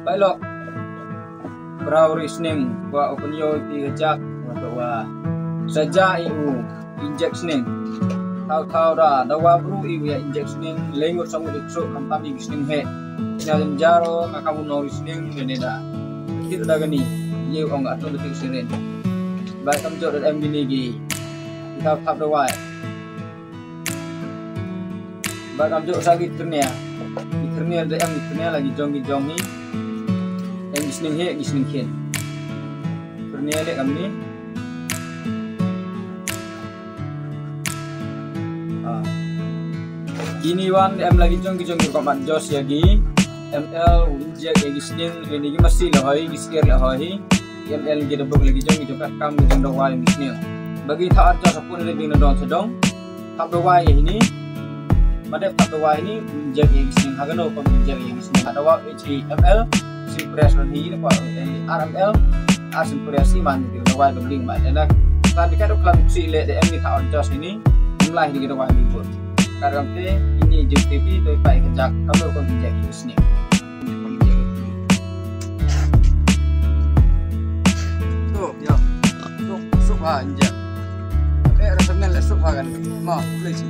Baiklah, berau reasoning wa opinio di kejak bahwa saja iu injection tahu dah dawa bru iu ya injection lengur samu dikso kampani reasoning he jalan jaro kamu no reasoning beneda kita dah gani iu enggak tahu detik siren baik kamu jod em gini gi kita tap dawa baik kamu jod sagi ternia ada em ternia lagi jongi gisning he gisning ken ternia le kami gini wan em lagi jong komat jos ya gi ml unjak ya gisning ini gi masih lahoi gisir lahoi ml gi debok lagi jong kat kam jong dawai gisning bagi taat jos pun lebih nodong sedong tap dawai ini madep tap dawai ini unjak ya gisning hagano pun unjak ya gisning ada wa ml simpresi ni apa RML simpresi man di dawai beling mak dan tadi kan uklan si le de em taat jos ini mulai di dawai libur karena ini JTP itu baik kejak kalau kau injek ini tuh ya tuh suka injek rasanya le suka kan mau boleh sih